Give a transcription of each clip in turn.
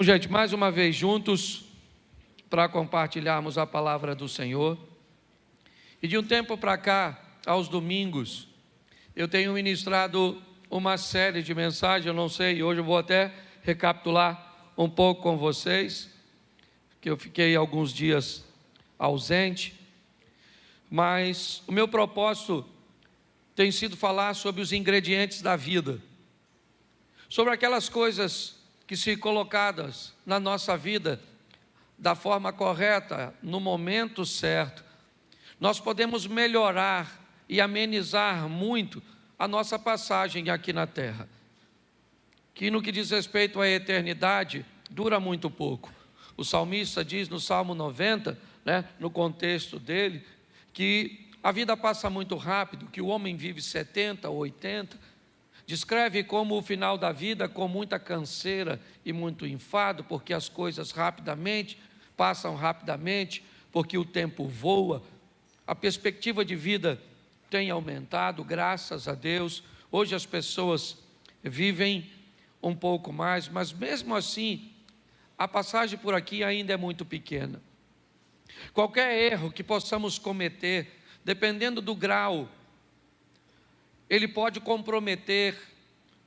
Gente, mais uma vez juntos para compartilharmos a palavra do Senhor. E de um tempo para cá, aos domingos, eu tenho ministrado uma série de mensagens, eu não sei, hoje eu vou até recapitular um pouco com vocês, que eu fiquei alguns dias ausente, mas o meu propósito tem sido falar sobre os ingredientes da vida, sobre aquelas coisas que, se colocadas na nossa vida da forma correta, no momento certo, nós podemos melhorar e amenizar muito a nossa passagem aqui na terra, que no que diz respeito à eternidade, dura muito pouco. O salmista diz no Salmo 90, no contexto dele, que a vida passa muito rápido, que o homem vive 70 ou 80, descreve como o final da vida com muita canseira e muito enfado, porque as coisas passam rapidamente, porque o tempo voa. A perspectiva de vida tem aumentado, graças a Deus. Hoje as pessoas vivem um pouco mais, mas mesmo assim, a passagem por aqui ainda é muito pequena. Qualquer erro que possamos cometer, dependendo do grau, ele pode comprometer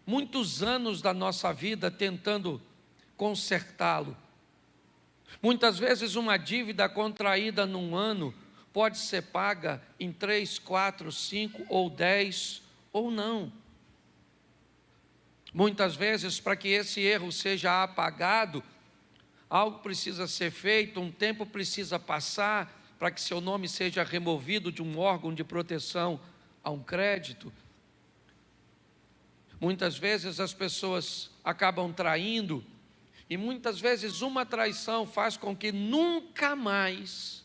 muitos anos da nossa vida tentando consertá-lo. Muitas vezes uma dívida contraída num ano pode ser paga em 3, 4, 5 ou 10 ou não. Muitas vezes, para que esse erro seja apagado, algo precisa ser feito, um tempo precisa passar para que seu nome seja removido de um órgão de proteção a um crédito. Muitas vezes as pessoas acabam traindo, e muitas vezes uma traição faz com que nunca mais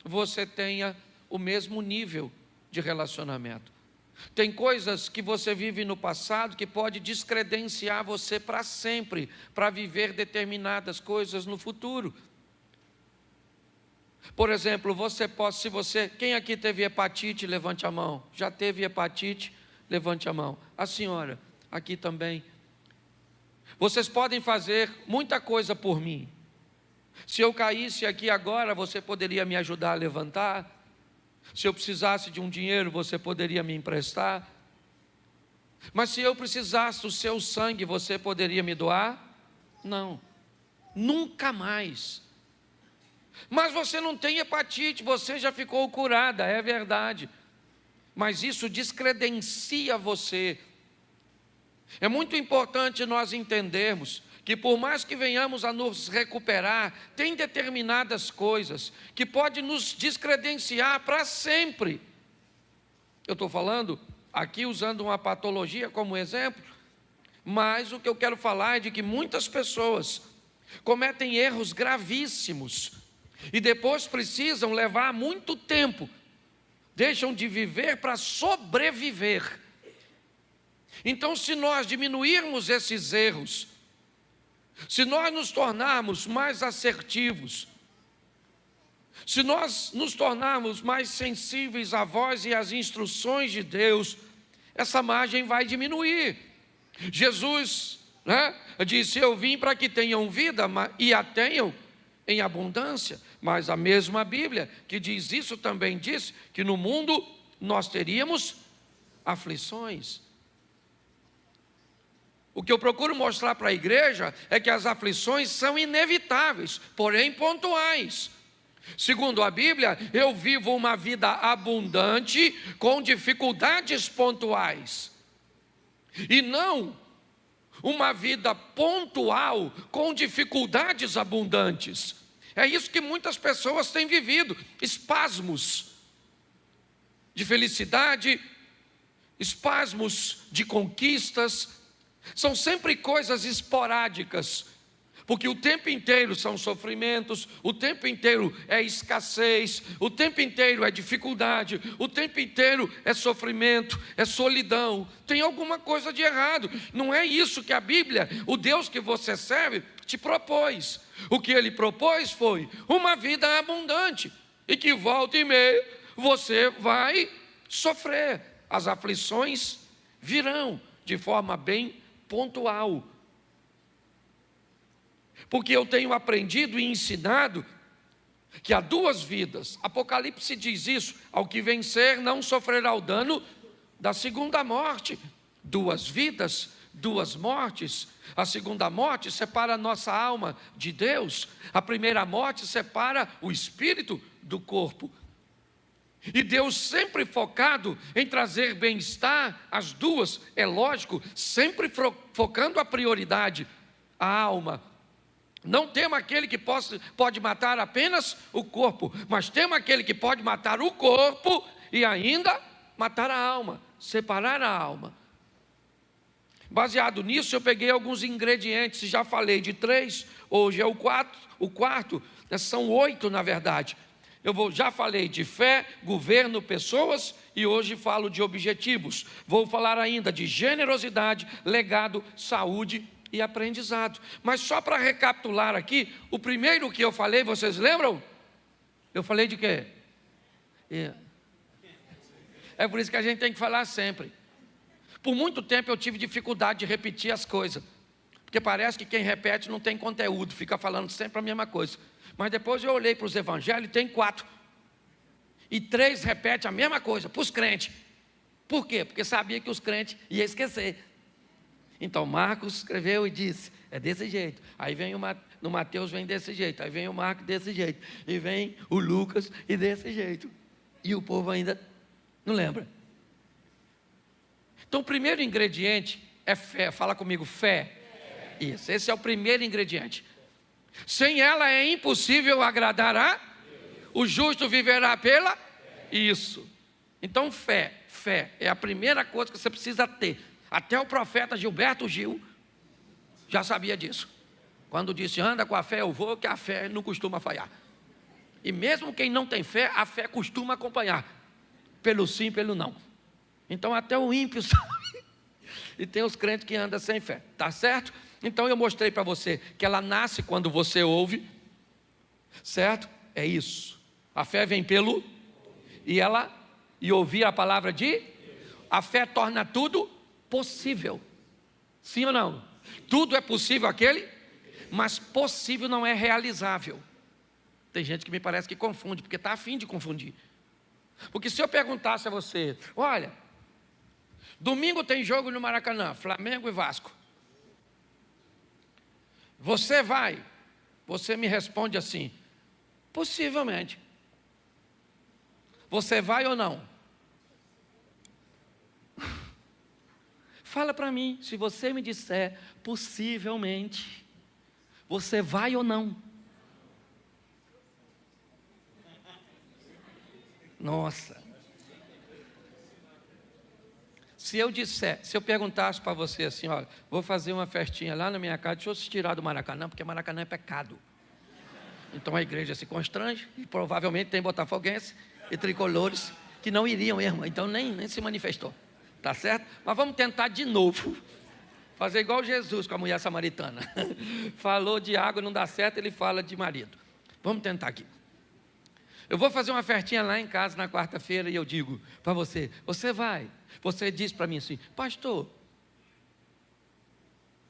você tenha o mesmo nível de relacionamento. Tem coisas que você vive no passado que pode descredenciar você para sempre, para viver determinadas coisas no futuro. Por exemplo, quem aqui teve hepatite, levante a mão. Já teve hepatite? Levante a mão. A senhora, aqui também. Vocês podem fazer muita coisa por mim. Se eu caísse aqui agora, você poderia me ajudar a levantar. Se eu precisasse de um dinheiro, você poderia me emprestar. Mas se eu precisasse do seu sangue, você poderia me doar? Não, nunca mais. Mas você não tem hepatite, você já ficou curada, é verdade. Mas isso descredencia você. É muito importante nós entendermos que, por mais que venhamos a nos recuperar, tem determinadas coisas que podem nos descredenciar para sempre. Eu estou falando aqui usando uma patologia como exemplo, mas o que eu quero falar é de que muitas pessoas cometem erros gravíssimos e depois precisam levar muito tempo, deixam de viver para sobreviver. Então, se nós diminuirmos esses erros, se nós nos tornarmos mais assertivos, se nós nos tornarmos mais sensíveis à voz e às instruções de Deus, essa margem vai diminuir. Jesus disse: eu vim para que tenham vida e a tenham em abundância. Mas a mesma Bíblia que diz isso também diz que no mundo nós teríamos aflições. O que eu procuro mostrar para a igreja é que as aflições são inevitáveis, porém pontuais. Segundo a Bíblia, eu vivo uma vida abundante com dificuldades pontuais, e não uma vida pontual com dificuldades abundantes. É isso que muitas pessoas têm vivido, espasmos de felicidade, espasmos de conquistas. São sempre coisas esporádicas, porque o tempo inteiro são sofrimentos, o tempo inteiro é escassez, o tempo inteiro é dificuldade, o tempo inteiro é sofrimento, é solidão. Tem alguma coisa de errado. Não é isso que a Bíblia, o Deus que você serve, te propôs. O que Ele propôs foi uma vida abundante, e que volta e meia você vai sofrer. As aflições virão de forma bem pontual. Porque eu tenho aprendido e ensinado que há duas vidas. Apocalipse diz isso: ao que vencer não sofrerá o dano da segunda morte. Duas vidas, duas mortes. A segunda morte separa a nossa alma de Deus. A primeira morte separa o espírito do corpo. E Deus sempre focado em trazer bem-estar às duas, é lógico, sempre focando a prioridade, a alma. Não temos aquele que pode matar apenas o corpo, mas temos aquele que pode matar o corpo e ainda matar a alma, separar a alma. Baseado nisso, eu peguei alguns ingredientes, já falei de 3, hoje é o quarto, são 8 na verdade. Já falei de fé, governo, pessoas e hoje falo de objetivos. Vou falar ainda de generosidade, legado, saúde e aprendizado. Mas só para recapitular aqui, o primeiro que eu falei, vocês lembram? Eu falei de quê? É por isso que a gente tem que falar sempre. Por muito tempo eu tive dificuldade de repetir as coisas, porque parece que quem repete não tem conteúdo, fica falando sempre a mesma coisa. Mas depois eu olhei para os evangelhos e tem 4. E 3 repetem a mesma coisa para os crentes. Por quê? Porque sabia que os crentes iam esquecer. Então Marcos escreveu e disse, é desse jeito. Aí vem no Mateus vem desse jeito. Aí vem o Marcos desse jeito. E vem o Lucas e desse jeito. E o povo ainda não lembra. Então o primeiro ingrediente é fé. Fala comigo, fé. Isso, esse é o primeiro ingrediente. Sem ela é impossível agradar a o justo viverá pela isso. Então fé é a primeira coisa que você precisa ter. Até o profeta Gilberto Gil já sabia disso. Quando disse anda com a fé eu vou, que a fé não costuma falhar. E mesmo quem não tem fé, a fé costuma acompanhar. Pelo sim, pelo não. Então até o ímpio sabe. E tem os crentes que andam sem fé, tá certo? Então eu mostrei para você que ela nasce quando você ouve, certo? É isso. A fé vem pelo e ouvir a palavra de a fé torna tudo possível. Sim ou não? Tudo é possível aquele, mas possível não é realizável. Tem gente que me parece que confunde, porque está a fim de confundir. Porque se eu perguntasse a você, olha, domingo tem jogo no Maracanã, Flamengo e Vasco. Você vai? Você me responde assim, possivelmente. Você vai ou não? Fala para mim, se você me disser, possivelmente, você vai ou não? Nossa. Se eu perguntasse para você assim, olha, vou fazer uma festinha lá na minha casa, deixa eu se tirar do Maracanã, porque Maracanã é pecado. Então a igreja se constrange, e provavelmente tem botafoguense e tricolores que não iriam mesmo, então nem se manifestou, tá certo? Mas vamos tentar de novo, fazer igual Jesus com a mulher samaritana. Falou de água, não dá certo, ele fala de marido. Vamos tentar aqui. Eu vou fazer uma festinha lá em casa na quarta-feira e eu digo para você, você vai? Você diz para mim assim, pastor,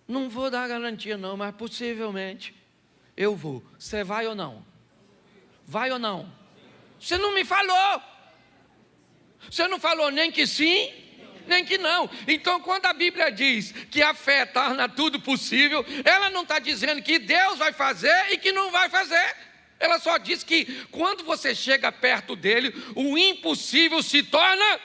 não vou dar garantia não, mas possivelmente eu vou. Você vai ou não? Vai ou não? Você não me falou. Você não falou nem que sim, nem que não. Então quando a Bíblia diz que a fé torna tudo possível, ela não está dizendo que Deus vai fazer e que não vai fazer. Ela só diz que quando você chega perto dele, o impossível se torna,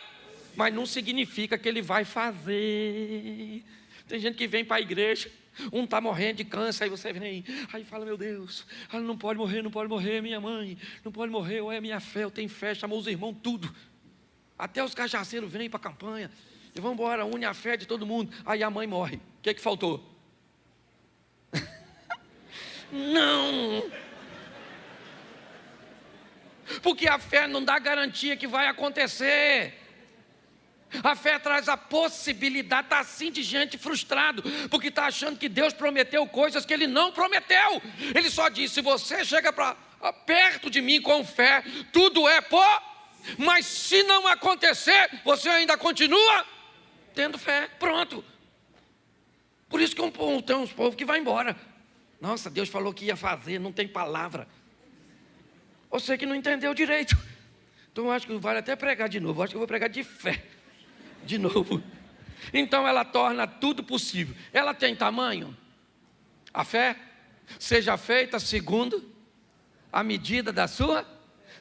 mas não significa que ele vai fazer. Tem gente que vem para a igreja, um está morrendo de câncer, aí você vem, aí fala, meu Deus, ela não pode morrer, minha mãe, não pode morrer, ou é minha fé, eu tenho fé, chamou os irmãos, tudo. Até os cajaceiros vêm para a campanha, e vão embora, une a fé de todo mundo, aí a mãe morre. O que faltou? Não! Porque a fé não dá garantia que vai acontecer. A fé traz a possibilidade, está assim de gente frustrado, porque está achando que Deus prometeu coisas que Ele não prometeu. Ele só disse, se você chega perto de mim com fé, tudo é mas se não acontecer, você ainda continua tendo fé, pronto. Por isso que tem uns povos que vai embora. Nossa, Deus falou que ia fazer, não tem palavra. Você que não entendeu direito. Então eu acho que vale até pregar de novo. Eu acho que eu vou pregar de fé. De novo. Então ela torna tudo possível. Ela tem tamanho? A fé? Seja feita segundo a medida da sua.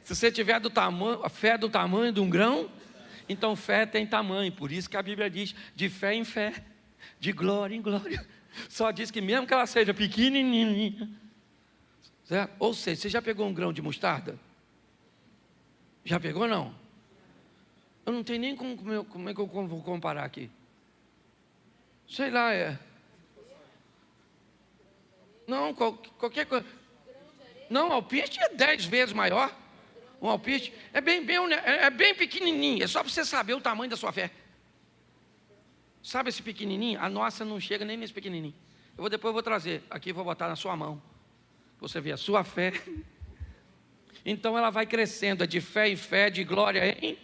Se você tiver a fé do tamanho de um grão, então fé tem tamanho. Por isso que a Bíblia diz de fé em fé, de glória em glória. Só diz que mesmo que ela seja pequenininha, certo? Ou seja, você já pegou um grão de mostarda? Já pegou, não? Eu não tenho nem como é que eu vou comparar aqui. Sei lá, não, qualquer coisa. Não, alpiste é 10 vezes maior. Um alpiste é bem pequenininho. É só para você saber o tamanho da sua fé. Sabe esse pequenininho? A nossa não chega nem nesse pequenininho. Depois eu vou trazer. Aqui vou botar na sua mão. Você vê a sua fé. Então ela vai crescendo, de fé em fé, de glória em.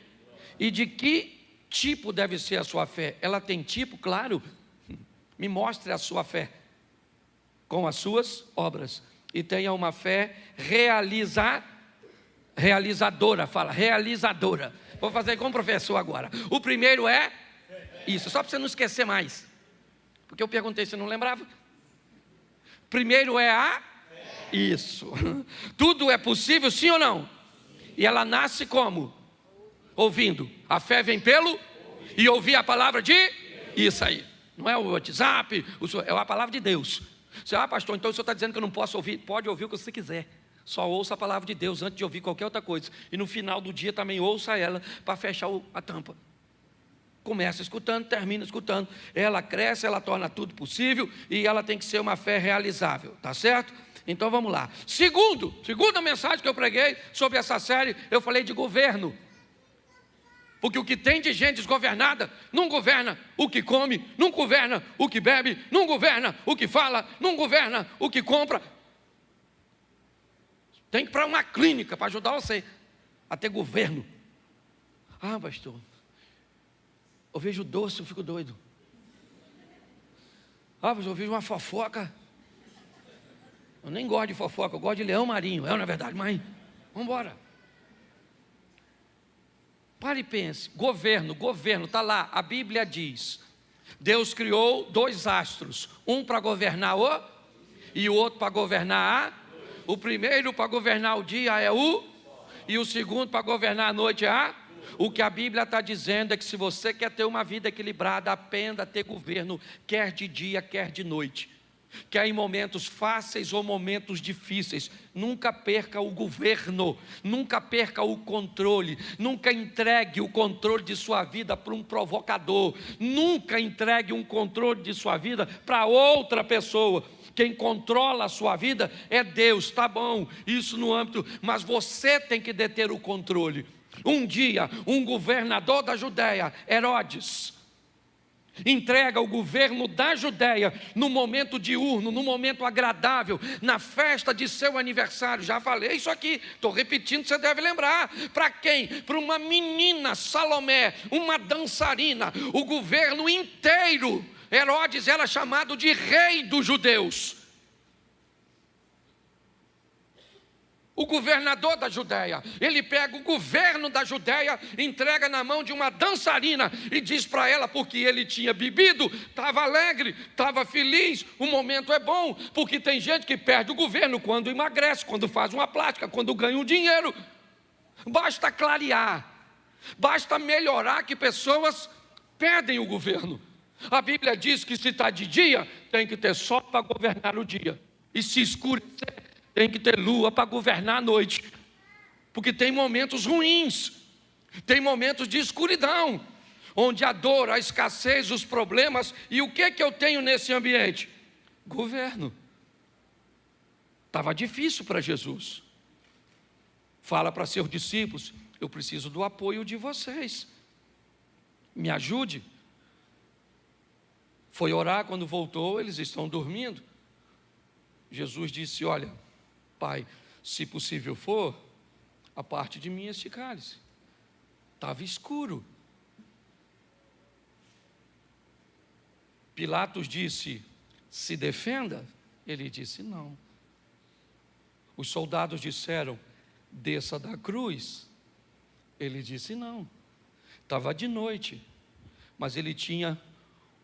E de que tipo deve ser a sua fé? Ela tem tipo, claro. Me mostre a sua fé com as suas obras. E tenha uma fé realizadora. Fala, realizadora. Vou fazer com o professor agora. O primeiro é isso, só para você não esquecer mais. Porque eu perguntei, você não lembrava? Primeiro é isso. Tudo é possível, sim ou não? E ela nasce como? Ouvindo. A fé vem pelo e ouvir a palavra de isso aí. Não é o WhatsApp, é a palavra de Deus. Você, pastor, então o senhor está dizendo que eu não posso ouvir? Pode ouvir o que você quiser. Só ouça a palavra de Deus antes de ouvir qualquer outra coisa. E no final do dia também ouça ela para fechar a tampa. Começa escutando, termina escutando. Ela cresce, ela torna tudo possível e ela tem que ser uma fé realizável, tá certo? Então vamos lá. Segunda mensagem que eu preguei sobre essa série, eu falei de governo. Porque o que tem de gente desgovernada, não governa o que come, não governa o que bebe, não governa o que fala, não governa o que compra. Tem que ir para uma clínica para ajudar você a ter governo. Pastor, eu vejo doce, eu fico doido. Pastor, eu vejo uma fofoca. Eu nem gosto de fofoca, eu gosto de leão marinho. Não é verdade, mas vamos embora. Pare e pense, governo, está lá, a Bíblia diz, Deus criou 2 astros, um para governar e o outro para governar o primeiro para governar o dia é e o segundo para governar a noite é O que a Bíblia está dizendo é que se você quer ter uma vida equilibrada, aprenda a ter governo, quer de dia, quer de noite. Quer em momentos fáceis ou momentos difíceis, nunca perca o governo, nunca perca o controle, nunca entregue o controle de sua vida para um provocador, nunca entregue um controle de sua vida para outra pessoa. Quem controla a sua vida é Deus, tá bom, isso no âmbito, mas você tem que deter o controle. Um dia, um governador da Judéia, Herodes, entrega o governo da Judéia no momento diurno, no momento agradável, na festa de seu aniversário. Já falei isso aqui, estou repetindo, você deve lembrar. Para quem? Para uma menina, Salomé, uma dançarina. O governo inteiro, Herodes era chamado de rei dos judeus. O governador da Judéia, ele pega o governo da Judéia, entrega na mão de uma dançarina e diz para ela, porque ele tinha bebido, estava alegre, estava feliz, o momento é bom, porque tem gente que perde o governo quando emagrece, quando faz uma plástica, quando ganha um dinheiro. Basta clarear, basta melhorar que pessoas perdem o governo. A Bíblia diz que se está de dia, tem que ter sol para governar o dia, e se escurecer, tem que ter lua para governar a noite, porque tem momentos ruins, tem momentos de escuridão, onde a dor, a escassez, os problemas, e o que eu tenho nesse ambiente? Governo. Estava difícil para Jesus. Fala para seus discípulos, eu preciso do apoio de vocês, me ajude. Foi orar, quando voltou, eles estão dormindo. Jesus disse, olha, Pai, se possível for, a parte de mim este cálice. Estava escuro. Pilatos disse, se defenda. Ele disse: não. Os soldados disseram: desça da cruz. Ele disse: não. Estava de noite, mas ele tinha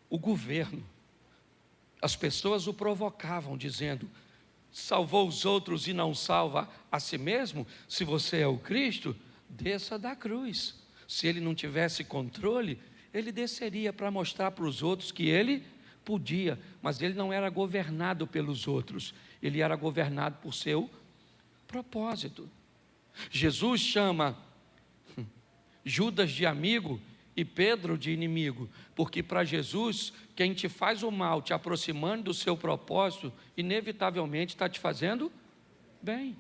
o governo. As pessoas o provocavam, dizendo: salvou os outros e não salva a si mesmo? Se você é o Cristo, desça da cruz. Se ele não tivesse controle, ele desceria para mostrar para os outros que ele podia, mas ele não era governado pelos outros, ele era governado por seu propósito. Jesus chama Judas de amigo e Pedro de inimigo, porque para Jesus, quem te faz o mal, te aproximando do seu propósito, inevitavelmente está te fazendo bem.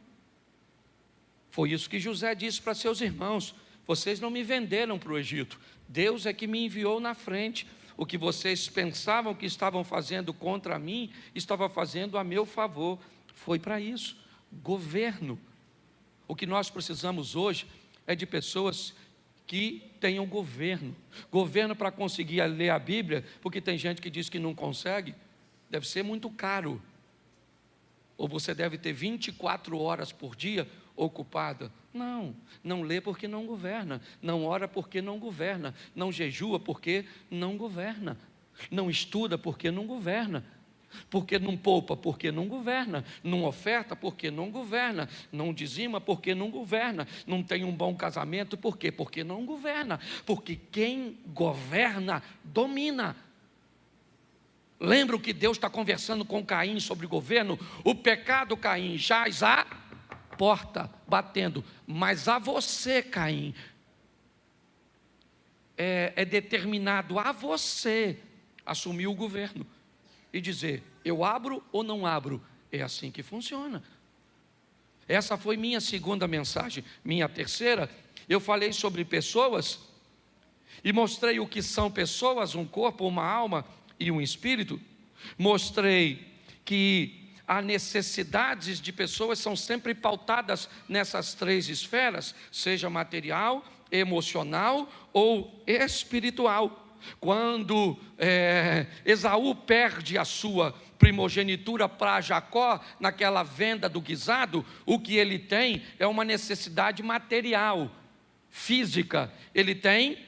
Foi isso que José disse para seus irmãos: vocês não me venderam para o Egito, Deus é que me enviou na frente. O que vocês pensavam que estavam fazendo contra mim, estava fazendo a meu favor. Foi para isso. Governo. O que nós precisamos hoje é de pessoas que tenham governo. Governo para conseguir ler a Bíblia, porque tem gente que diz que não consegue. Deve ser muito caro. Ou você deve ter 24 horas por dia ocupada. Não lê porque não governa, não ora porque não governa, não jejua porque não governa, não estuda porque não governa, porque não poupa porque não governa, não oferta porque não governa, não dizima porque não governa, não tem um bom casamento por quê? Porque não governa, porque quem governa domina. Lembra que Deus está conversando com Caim sobre governo? O pecado, Caim, jaz à porta, batendo, mas a você, Caim, é determinado a você assumir o governo e dizer: eu abro ou não abro. É assim que funciona. Essa foi minha segunda mensagem. Minha terceira, eu falei sobre pessoas e mostrei o que são pessoas: um corpo, uma alma e um espírito. Mostrei que as necessidades de pessoas são sempre pautadas nessas três esferas, seja material, emocional ou espiritual. Quando Esaú perde a sua primogenitura para Jacó, naquela venda do guisado, o que ele tem é uma necessidade material, física. Ele tem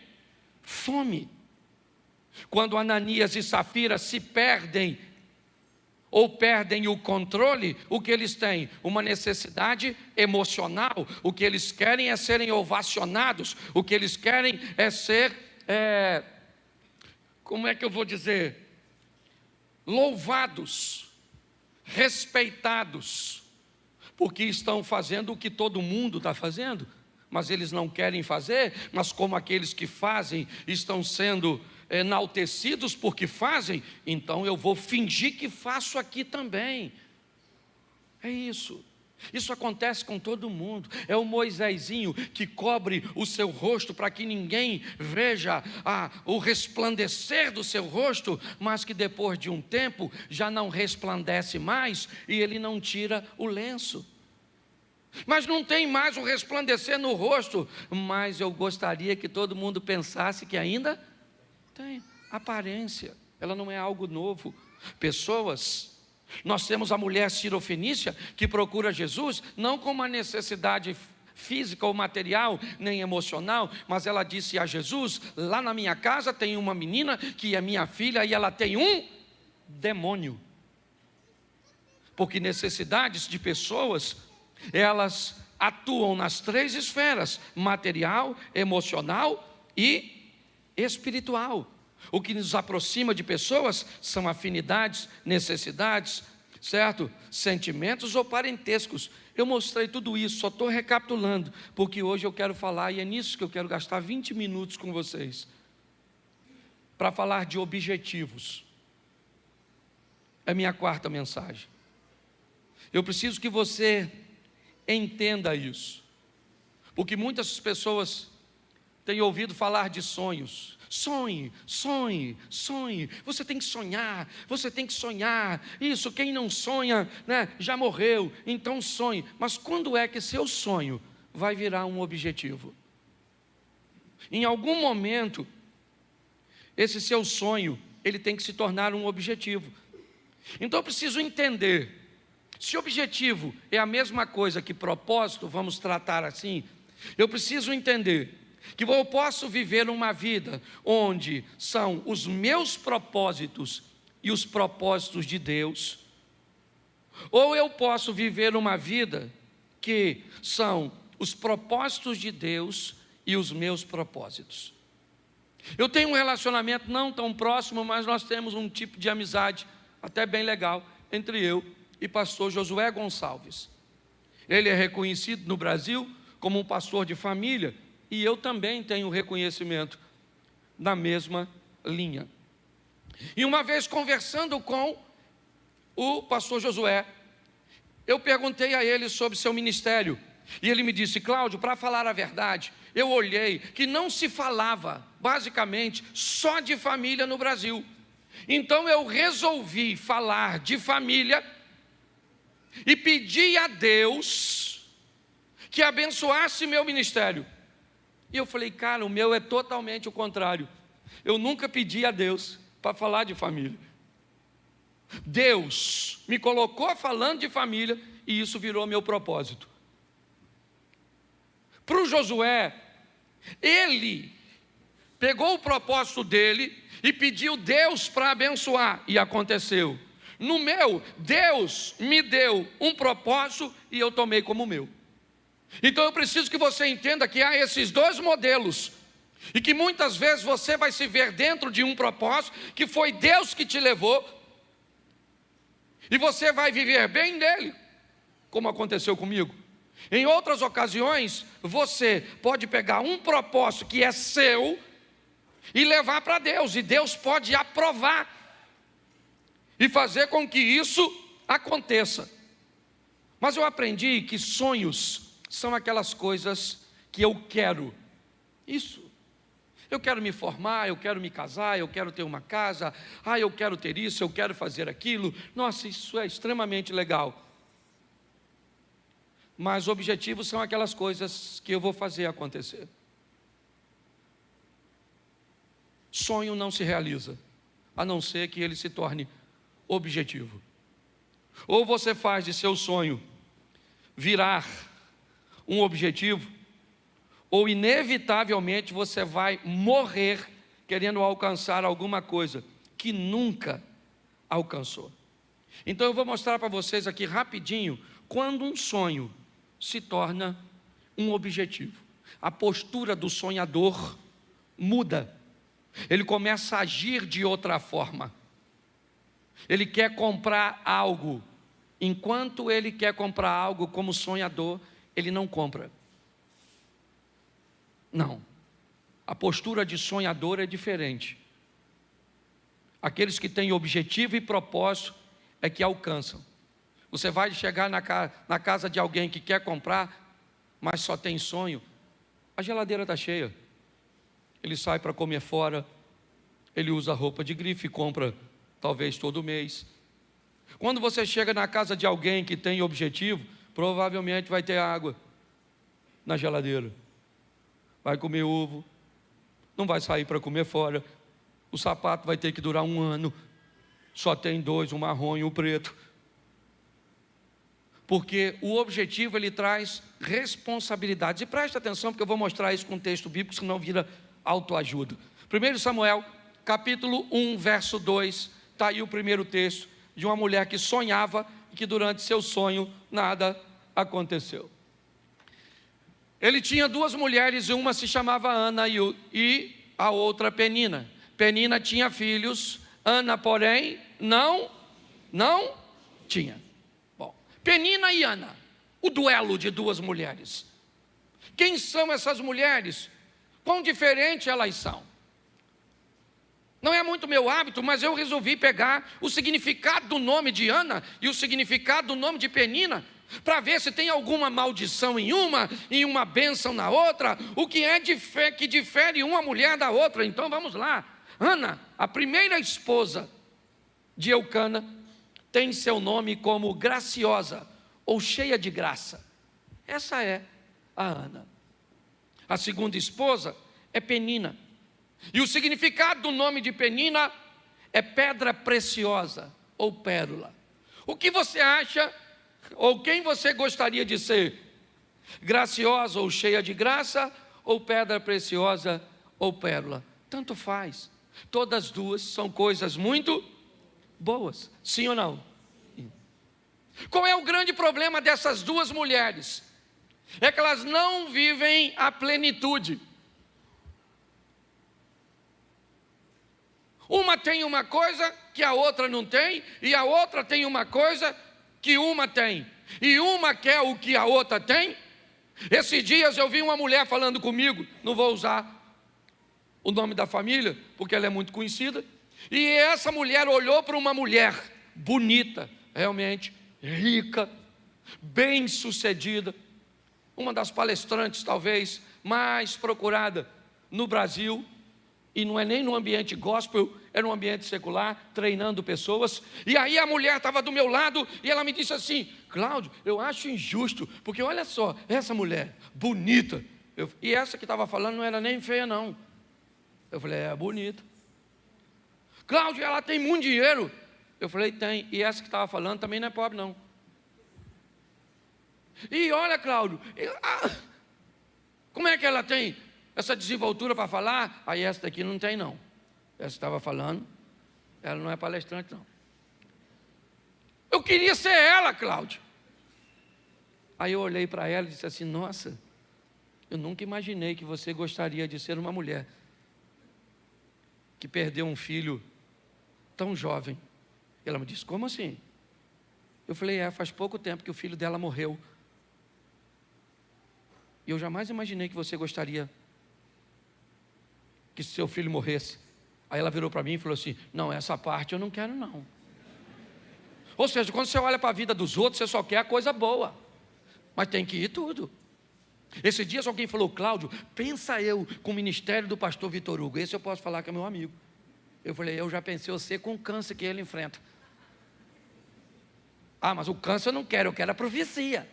fome. Quando Ananias e Safira se perdem, ou perdem o controle, o que eles têm? Uma necessidade emocional. O que eles querem é serem ovacionados, o que eles querem é ser, como é que eu vou dizer? Louvados, respeitados, porque estão fazendo o que todo mundo está fazendo, mas eles não querem fazer. Mas como aqueles que fazem estão sendo enaltecidos porque fazem, então eu vou fingir que faço aqui também. É isso. Isso acontece com todo mundo. É o Moisésinho que cobre o seu rosto para que ninguém veja o resplandecer do seu rosto, mas que depois de um tempo já não resplandece mais e ele não tira o lenço. Mas não tem mais o resplandecer no rosto, mas eu gostaria que todo mundo pensasse que ainda tem aparência, ela não é algo novo. Pessoas, nós temos a mulher cirofenícia que procura Jesus, não com uma necessidade física ou material, nem emocional, mas ela disse a Jesus: lá na minha casa tem uma menina que é minha filha e ela tem um demônio. Porque necessidades de pessoas, elas atuam nas três esferas: material, emocional e espiritual. O que nos aproxima de pessoas são afinidades, necessidades, certo? Sentimentos ou parentescos. Eu mostrei tudo isso, só estou recapitulando, porque hoje eu quero falar, e é nisso que eu quero gastar 20 minutos com vocês, para falar de objetivos. É minha quarta mensagem. Eu preciso que você entenda isso, porque muitas pessoas têm ouvido falar de sonhos. Sonhe, sonhe, sonhe. Você tem que sonhar, você tem que sonhar. Isso, quem não sonha, né, já morreu, então sonhe. Mas quando é que seu sonho vai virar um objetivo? Em algum momento, esse seu sonho, ele tem que se tornar um objetivo. Então eu preciso entender, se objetivo é a mesma coisa que propósito, vamos tratar assim, eu preciso entender que eu posso viver uma vida onde são os meus propósitos e os propósitos de Deus, ou eu posso viver uma vida que são os propósitos de Deus e os meus propósitos. Eu tenho um relacionamento não tão próximo, mas nós temos um tipo de amizade até bem legal entre eu e pastor Josué Gonçalves. Ele é reconhecido no Brasil como um pastor de família, e eu também tenho reconhecimento na mesma linha. E uma vez conversando com o pastor Josué, eu perguntei a ele sobre seu ministério, e ele me disse: Cláudio, para falar a verdade, eu olhei que não se falava, basicamente, só de família no Brasil. Então eu resolvi falar de família e pedi a Deus que abençoasse meu ministério. E eu falei: cara, o meu é totalmente o contrário. Eu nunca pedi a Deus para falar de família. Deus me colocou falando de família e isso virou meu propósito. Para o Josué, ele pegou o propósito dele e pediu Deus para abençoar, e aconteceu. No meu, Deus me deu um propósito e eu tomei como meu. Então eu preciso que você entenda que há esses dois modelos, e que muitas vezes você vai se ver dentro de um propósito que foi Deus que te levou, e você vai viver bem nele, como aconteceu comigo. Em outras ocasiões, você pode pegar um propósito que é seu e levar para Deus, e Deus pode aprovar e fazer com que isso aconteça. Mas eu aprendi que sonhos são aquelas coisas que eu quero. Isso. Eu quero me formar, eu quero me casar, eu quero ter uma casa, eu quero ter isso, eu quero fazer aquilo. Nossa, isso é extremamente legal. Mas objetivos são aquelas coisas que eu vou fazer acontecer. Sonho não se realiza, a não ser que ele se torne objetivo. Ou você faz de seu sonho virar um objetivo, ou inevitavelmente você vai morrer querendo alcançar alguma coisa que nunca alcançou. Então eu vou mostrar para vocês aqui rapidinho quando um sonho se torna um objetivo. A postura do sonhador muda. Ele começa a agir de outra forma. Ele quer comprar algo. Enquanto ele quer comprar algo como sonhador, ele não compra. Não. A postura de sonhador é diferente. Aqueles que têm objetivo e propósito é que alcançam. Você vai chegar na casa de alguém que quer comprar, mas só tem sonho. A geladeira está cheia. Ele sai para comer fora, ele usa roupa de grife e compra talvez todo mês. Quando você chega na casa de alguém que tem objetivo, provavelmente vai ter água na geladeira. Vai comer ovo, não vai sair para comer fora. O sapato vai ter que durar 1 ano. Só tem 2, um marrom e um preto. Porque o objetivo, ele traz responsabilidades. E preste atenção, porque eu vou mostrar isso com um texto bíblico, senão vira autoajuda. 1 Samuel, capítulo 1, verso 2, está aí o primeiro texto de uma mulher que sonhava e que durante seu sonho nada aconteceu. Ele tinha 2 mulheres, e uma se chamava Ana e a outra Penina. Penina tinha filhos, Ana, porém, não tinha. Bom, Penina e Ana, o duelo de 2 mulheres. Quem são essas mulheres? Quão diferentes elas são? Não é muito meu hábito, mas eu resolvi pegar o significado do nome de Ana e o significado do nome de Penina, para ver se tem alguma maldição em uma bênção na outra, o que é que difere uma mulher da outra. Então vamos lá. Ana, a primeira esposa de Eucana, tem seu nome como graciosa, ou cheia de graça. Essa é a Ana. A segunda esposa é Penina. E o significado do nome de Penina é pedra preciosa, ou pérola? O que você acha, ou quem você gostaria de ser? Graciosa ou cheia de graça, ou pedra preciosa ou pérola? Tanto faz. Todas duas são coisas muito boas, sim ou não? Qual é o grande problema dessas duas mulheres? É que elas não vivem a plenitude. Uma tem uma coisa que a outra não tem, e a outra tem uma coisa que uma tem, e uma quer o que a outra tem. Esses dias eu vi uma mulher falando comigo, não vou usar o nome da família, porque ela é muito conhecida, e essa mulher olhou para uma mulher bonita, realmente, rica, bem-sucedida, uma das palestrantes talvez mais procurada no Brasil, e não é nem no ambiente gospel, é no ambiente secular, treinando pessoas. E aí a mulher estava do meu lado, e ela me disse assim: Cláudio, eu acho injusto, porque olha só, essa mulher, bonita, e essa que estava falando não era nem feia não. Eu falei, é bonita. Cláudio, ela tem muito dinheiro. Eu falei, tem, e essa que estava falando também não é pobre não. E olha, Cláudio, como é que ela tem essa desenvoltura para falar? Aí essa daqui não tem não. Essa estava falando, ela não é palestrante não. Eu queria ser ela, Cláudio. Aí eu olhei para ela e disse assim, nossa, eu nunca imaginei que você gostaria de ser uma mulher que perdeu um filho tão jovem. Ela me disse, como assim? Eu falei, faz pouco tempo que o filho dela morreu. E eu jamais imaginei que você gostaria que seu filho morresse. Aí ela virou para mim e falou assim, não, essa parte eu não quero não. Ou seja, quando você olha para a vida dos outros, você só quer a coisa boa, mas tem que ir tudo. Esse dia alguém falou, Cláudio, pensa eu com o ministério do pastor Vitor Hugo, esse eu posso falar que é meu amigo. Eu falei, eu já pensei você com o câncer que ele enfrenta. Ah, mas o câncer eu não quero, eu quero a profecia.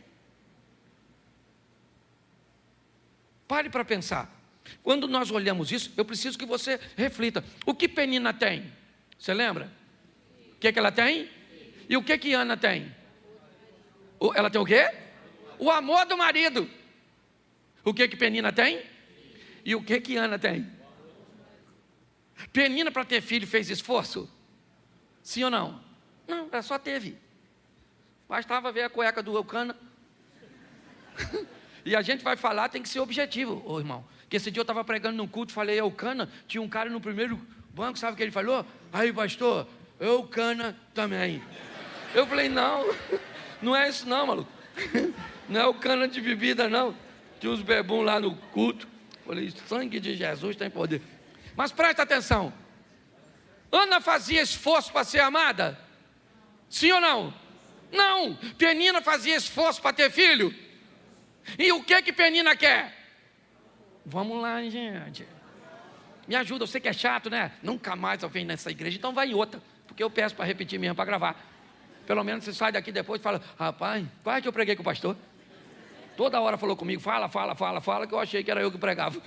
Pare para pensar. Quando nós olhamos isso, eu preciso que você reflita. O que Penina tem? Você lembra? O que ela tem? E o que Ana tem? Ela tem o quê? O amor do marido. O que Penina tem? E o que Ana tem? Penina, para ter filho, fez esforço? Sim ou não? Não, ela só teve. Bastava ver a cueca do Eucana. E a gente vai falar, tem que ser objetivo, ô irmão. Porque esse dia eu estava pregando num culto, falei Eucana, tinha um cara no primeiro banco, sabe o que ele falou? Aí, pastor, Eucana também. Eu falei, não, não é isso não, maluco. Não é Eucana de bebida não. Tinha uns bebum lá no culto. Falei, sangue de Jesus tem poder. Mas presta atenção. Ana fazia esforço para ser amada? Sim ou não? Não. Penina fazia esforço para ter filho? E o que Penina quer? Vamos lá, gente. Me ajuda, eu sei que é chato, né? Nunca mais eu venho nessa igreja, então vai em outra. Porque eu peço para repetir mesmo, para gravar. Pelo menos você sai daqui depois e fala, rapaz, quase que eu preguei com o pastor. Toda hora falou comigo, fala, que eu achei que era eu que pregava.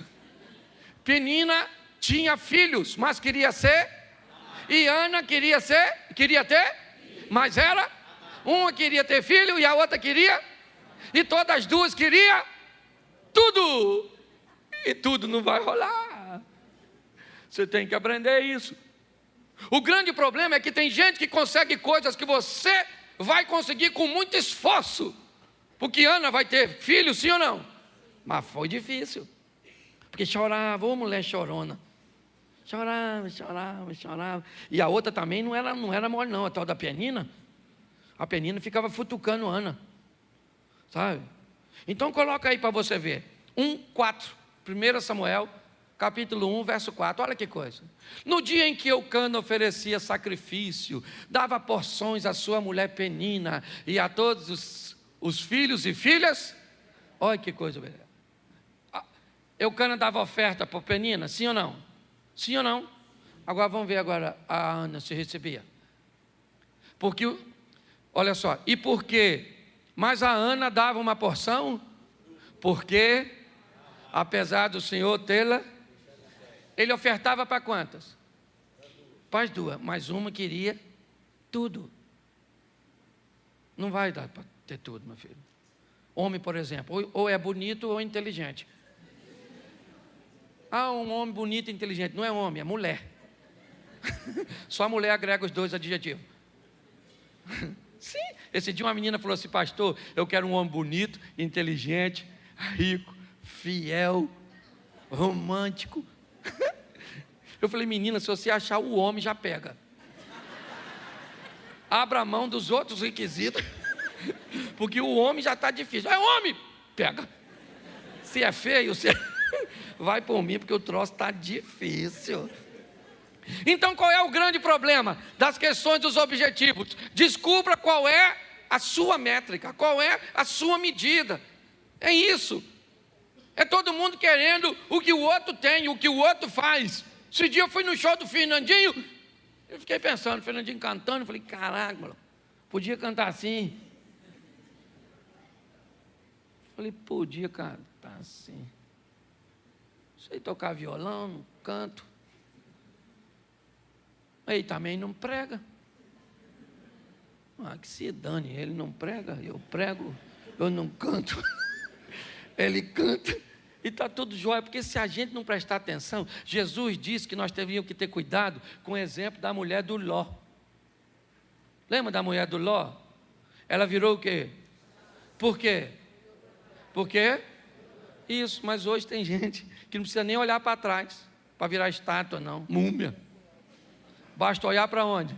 Penina tinha filhos, mas queria ser. E Ana queria ter, mas era. Uma queria ter filho e a outra queria. E todas as duas queriam tudo. E tudo não vai rolar. Você tem que aprender isso. O grande problema é que tem gente que consegue coisas que você vai conseguir com muito esforço. Porque Ana vai ter filho, sim ou não? Mas foi difícil. Porque chorava, ô mulher chorona. Chorava. E a outra também não era mole não, a tal da Penina. A Penina ficava futucando Ana. Sabe? Então coloca aí para você ver. 1:4. 1 Samuel, capítulo 1, verso 4. Olha que coisa. No dia em que Eucana oferecia sacrifício, dava porções à sua mulher Penina e a todos os filhos e filhas. Olha que coisa. Eucana dava oferta para Penina, sim ou não? Sim ou não? Agora vamos ver agora a Ana se recebia. Porque, olha só, e por quê? Mas a Ana dava uma porção, porque, apesar do Senhor tê-la, ele ofertava para quantas? Para as duas, mas uma queria tudo. Não vai dar para ter tudo, meu filho. Homem, por exemplo, ou é bonito ou é inteligente. Um homem bonito e inteligente. Não é homem, é mulher. Só a mulher agrega os dois adjetivos. Sim. Esse dia uma menina falou assim: pastor, eu quero um homem bonito, inteligente, rico, fiel, romântico. Eu falei: menina, se você achar o homem, já pega. Abra a mão dos outros requisitos, porque o homem já está difícil. É homem, pega. Se é feio, vai por mim, porque o troço está difícil. Então, qual é o grande problema das questões dos objetivos? Descubra qual é a sua métrica, qual é a sua medida. É isso. É todo mundo querendo o que o outro tem, o que o outro faz. Esse dia eu fui no show do Fernandinho, eu fiquei pensando, o Fernandinho cantando, eu falei: caraca, mano, podia cantar assim. Eu falei: podia cantar assim. Sei tocar violão, não canto. Ele também não prega. Que se dane, ele não prega, eu prego, eu não canto. Ele canta e está tudo jóia, porque se a gente não prestar atenção, Jesus disse que nós teríamos que ter cuidado com o exemplo da mulher do Ló. Lembra da mulher do Ló? Ela virou o quê? Por quê? Por quê? Isso, mas hoje tem gente que não precisa nem olhar para trás para virar estátua, não, múmia. Basta olhar para onde?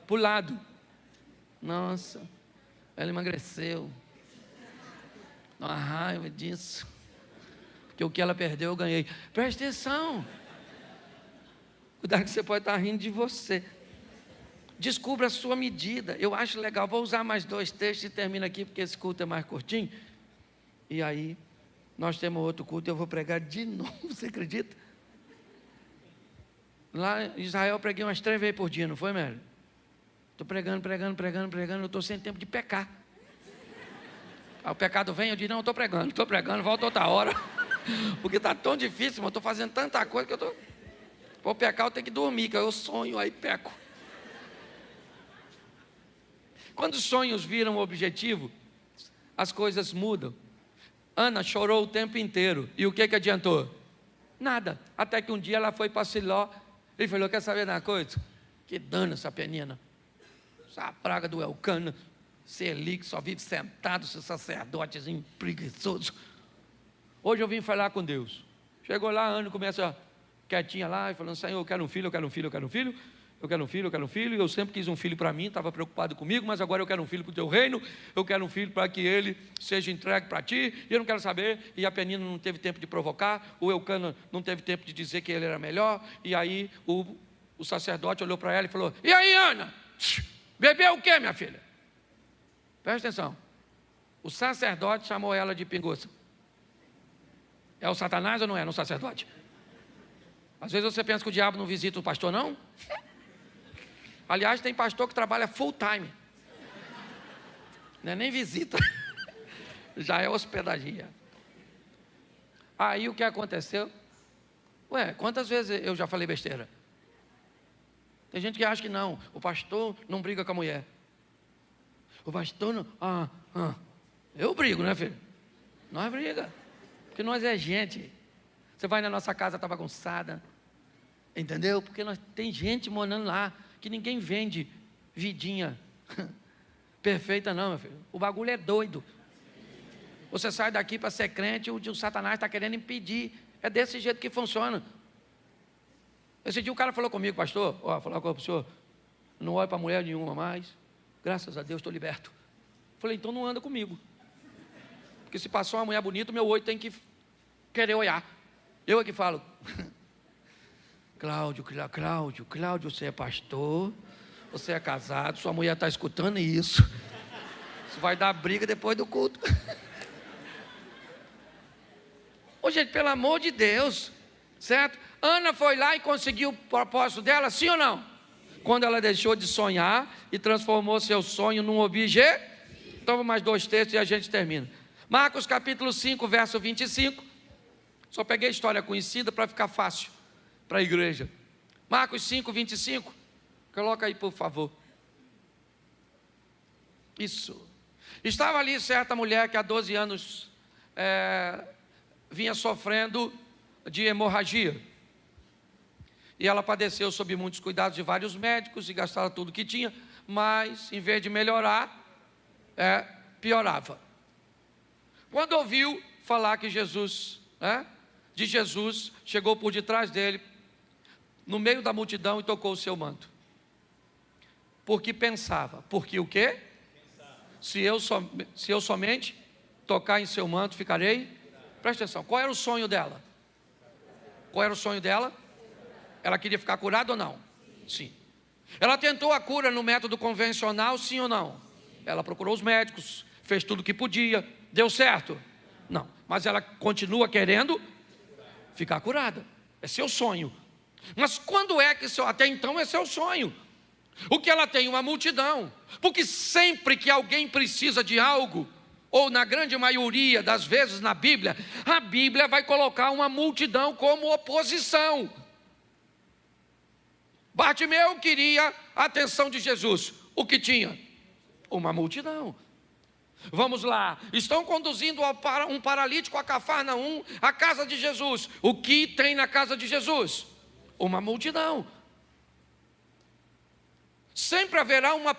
Para o lado. Nossa, ela emagreceu. Uma raiva disso. Porque o que ela perdeu eu ganhei. Presta atenção. Cuidado que você pode estar rindo de você. Descubra a sua medida. Eu acho legal. Vou usar mais 2 textos e termino aqui, porque esse culto é mais curtinho. E aí, nós temos outro culto e eu vou pregar de novo. Você acredita? Lá em Israel eu preguei umas 3 vezes por dia, não foi, Mary? Estou pregando, eu estou sem tempo de pecar. Aí o pecado vem, eu digo: não, estou pregando, volta outra hora. Porque está tão difícil, mas eu estou fazendo tanta coisa que eu estou... Para pecar eu tenho que dormir, que eu sonho, aí peco. Quando os sonhos viram o objetivo, as coisas mudam. Ana chorou o tempo inteiro, e o que adiantou? Nada, até que um dia ela foi para Siló. Ele falou: quer saber de uma coisa? Que dano essa penina. Essa praga do Elcana, ser ali que só vive sentado, seu sacerdotezinho preguiçoso. Hoje eu vim falar com Deus. Chegou lá, Ana começa quietinha lá, e falando: Senhor, eu quero um filho, eu quero um filho, eu quero um filho. Eu quero um filho, eu quero um filho. Eu sempre quis um filho para mim, estava preocupado comigo, mas agora eu quero um filho para o teu reino. Eu quero um filho para que ele seja entregue para ti. E eu não quero saber. E a penina não teve tempo de provocar. O Eucana não teve tempo de dizer que ele era melhor. E aí o sacerdote olhou para ela e falou: e aí, Ana? Bebeu o quê, minha filha? Presta atenção. O sacerdote chamou ela de pinguça. É o Satanás ou não é? No sacerdote? Às vezes você pensa que o diabo não visita o pastor, não? Aliás, tem pastor que trabalha full time. Não é nem visita. Já é hospedaria. Aí o que aconteceu? Quantas vezes eu já falei besteira? Tem gente que acha que não. O pastor não briga com a mulher. O pastor não... Eu brigo, né, filho? Nós briga. Porque nós é gente. Você vai na nossa casa, está bagunçada. Entendeu? Porque tem gente morando lá que ninguém vende vidinha perfeita, não, meu filho. O bagulho é doido. Você sai daqui para ser crente, o Satanás está querendo impedir. É desse jeito que funciona. Esse dia o cara falou comigo: pastor, falar com o senhor, não olho para mulher nenhuma mais. Graças a Deus estou liberto. Falei: então não anda comigo. Porque se passou uma mulher bonita, meu olho tem que querer olhar. Eu é que falo: Cláudio, você é pastor, você é casado, sua mulher está escutando isso. Isso vai dar briga depois do culto. Ô gente, pelo amor de Deus, certo? Ana foi lá e conseguiu o propósito dela, sim ou não? Quando ela deixou de sonhar e transformou seu sonho num objeto. Então, mais 2 textos e a gente termina. Marcos capítulo 5, verso 25. Só peguei a história conhecida para ficar fácil para a igreja. Marcos 5, 25. Coloca aí, por favor. Isso. Estava ali certa mulher que há 12 anos vinha sofrendo de hemorragia. E ela padeceu sob muitos cuidados de vários médicos e gastava tudo que tinha, mas em vez de melhorar, piorava. Quando ouviu falar que Jesus, chegou por detrás dele, no meio da multidão, e tocou o seu manto. Porque pensava, porque o quê? Se eu somente tocar em seu manto, ficarei? Presta atenção, qual era o sonho dela? Qual era o sonho dela? Ela queria ficar curada ou não? Sim. Ela tentou a cura no método convencional, sim ou não? Ela procurou os médicos, fez tudo o que podia, deu certo? Não, mas ela continua querendo ficar curada, é seu sonho. Mas quando é que até então é seu sonho? O que ela tem? Uma multidão, porque sempre que alguém precisa de algo, ou na grande maioria das vezes na Bíblia, a Bíblia vai colocar uma multidão como oposição. Bartimeu queria a atenção de Jesus, o que tinha? Uma multidão. Vamos lá, estão conduzindo um paralítico a Cafarnaum, a casa de Jesus. O que tem na casa de Jesus? Uma multidão. Sempre haverá uma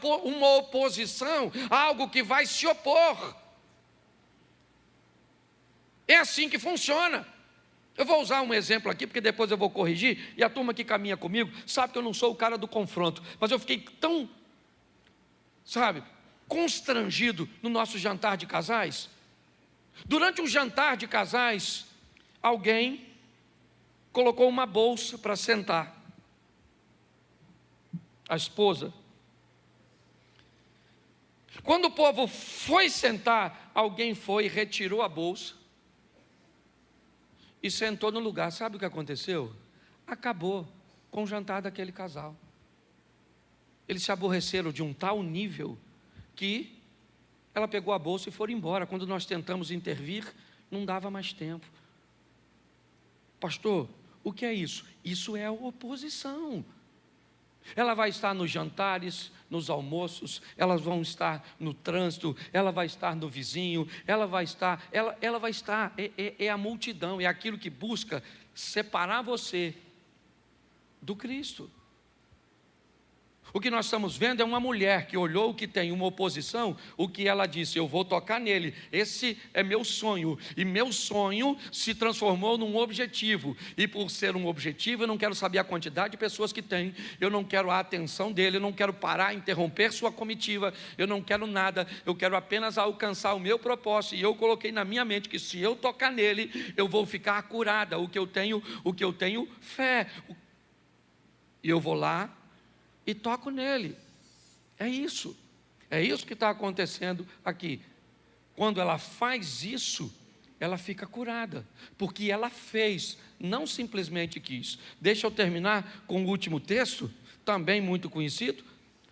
oposição, algo que vai se opor. É assim que funciona. Eu vou usar um exemplo aqui, porque depois eu vou corrigir, e a turma que caminha comigo sabe que eu não sou o cara do confronto, mas eu fiquei tão, constrangido no nosso jantar de casais. Durante um jantar de casais, alguém colocou uma bolsa para sentar. A esposa. Quando o povo foi sentar, alguém foi e retirou a bolsa e sentou no lugar. Sabe o que aconteceu? Acabou com o jantar daquele casal. Eles se aborreceram de um tal nível que ela pegou a bolsa e foi embora. Quando nós tentamos intervir, não dava mais tempo. Pastor, o que é isso? Isso é a oposição. Ela vai estar nos jantares, nos almoços, elas vão estar no trânsito, ela vai estar no vizinho, ela vai estar, é a multidão, é aquilo que busca separar você do Cristo. O que nós estamos vendo é uma mulher que olhou que tem uma oposição, o que ela disse: eu vou tocar nele, esse é meu sonho, e meu sonho se transformou num objetivo, e por ser um objetivo, eu não quero saber a quantidade de pessoas que tem, eu não quero a atenção dele, eu não quero parar, interromper sua comitiva, eu não quero nada, eu quero apenas alcançar o meu propósito, e eu coloquei na minha mente que se eu tocar nele, eu vou ficar curada, o que eu tenho fé, e eu vou lá, e toco nele. É isso que está acontecendo aqui. Quando ela faz isso, ela fica curada, porque ela fez, não simplesmente quis. Deixa eu terminar com o último texto, também muito conhecido,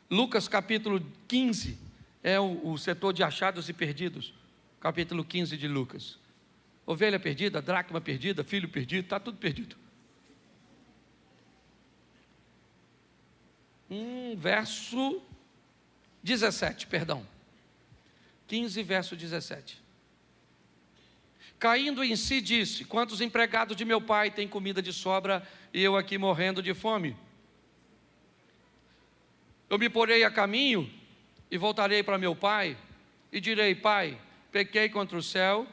Lucas capítulo 15, é o setor de achados e perdidos, capítulo 15 de Lucas. Ovelha perdida, dracma perdida, filho perdido, está tudo perdido. Verso 17, perdão. 15, verso 17. Caindo em si, disse: quantos empregados de meu pai têm comida de sobra e eu aqui morrendo de fome? Eu me porei a caminho e voltarei para meu pai e direi: pai, pequei contra o céu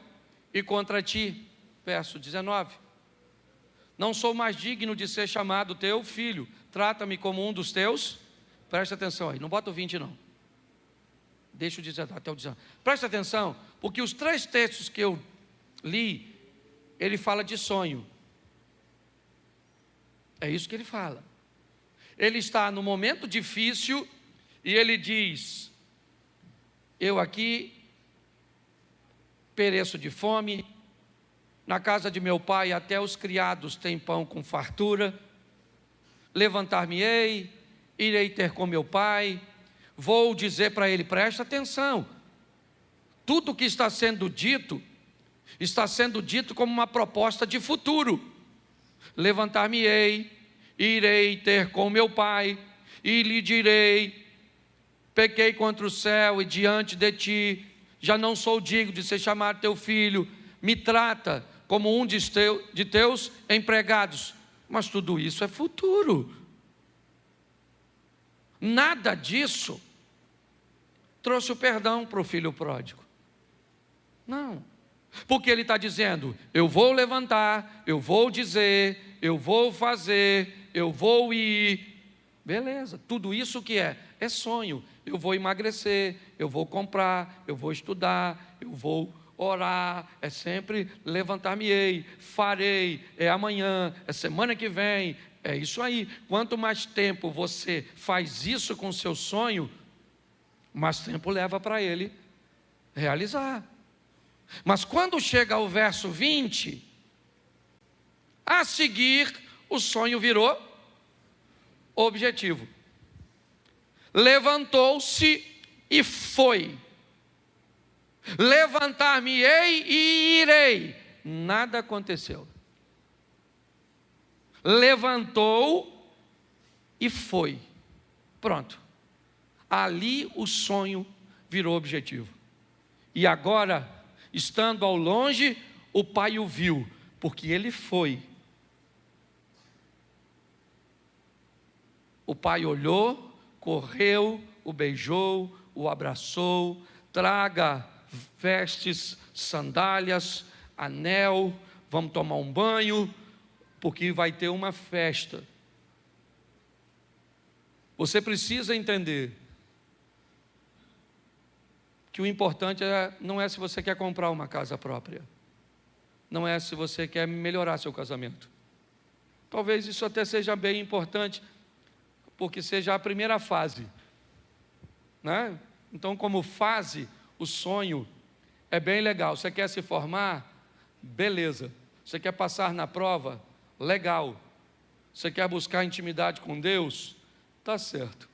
e contra ti. Verso 19. Não sou mais digno de ser chamado teu filho, trata-me como um dos teus. Presta atenção aí, não bota o 20 não. Deixa eu dizer até o 19. Presta atenção, porque os 3 textos que eu li, ele fala de sonho. É isso que ele fala. Ele está no momento difícil e ele diz: eu aqui pereço de fome, na casa de meu pai até os criados têm pão com fartura, levantar-me-ei, irei ter com meu pai, vou dizer para ele, presta atenção, tudo que está sendo dito como uma proposta de futuro. Levantar-me-ei, irei ter com meu pai, e lhe direi, pequei contra o céu e diante de ti, já não sou digno de ser chamado teu filho, me trata como um de teus empregados. Mas tudo isso é futuro. Nada disso trouxe o perdão para o filho pródigo. Não. Porque ele está dizendo, eu vou levantar, eu vou dizer, eu vou fazer, eu vou ir. Beleza, tudo isso que é sonho. Eu vou emagrecer, eu vou comprar, eu vou estudar, eu vou orar, é sempre levantar-me-ei, farei, é amanhã, é semana que vem, é isso aí. Quanto mais tempo você faz isso com o seu sonho, mais tempo leva para ele realizar. Mas quando chega ao verso 20, a seguir o sonho virou objetivo. Levantou-se e foi. Levantar-me-ei e irei. Nada aconteceu. Levantou e foi. Pronto. Ali o sonho virou objetivo. E agora, estando ao longe, o pai o viu, porque ele foi. O pai olhou, correu, o beijou, o abraçou, traga vestes, sandálias, anel, vamos tomar um banho, porque vai ter uma festa. Você precisa entender que o importante não é se você quer comprar uma casa própria, não é se você quer melhorar seu casamento. Talvez isso até seja bem importante, porque seja a primeira fase, né? Então, como fase, o sonho é bem legal. Você quer se formar? Beleza. Você quer passar na prova? Legal. Você quer buscar intimidade com Deus? Tá certo.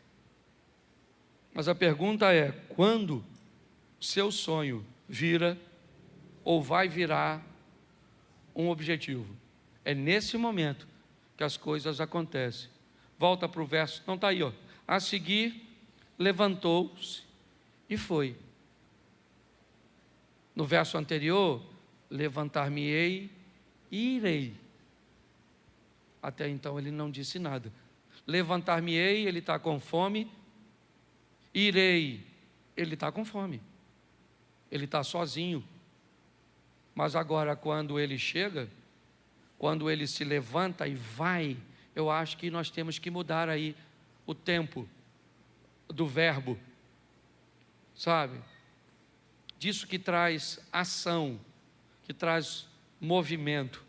Mas a pergunta é, quando seu sonho vira ou vai virar um objetivo? É nesse momento que as coisas acontecem. Volta para o verso, não está aí, ó. A seguir, levantou-se e foi. No verso anterior, levantar-me-ei e irei. Até então ele não disse nada. Levantar-me-ei, ele está com fome. Irei, ele está com fome. Ele está sozinho. Mas agora, quando ele chega, quando ele se levanta e vai, eu acho que nós temos que mudar aí o tempo do verbo, sabe? Disso que traz ação, que traz movimento.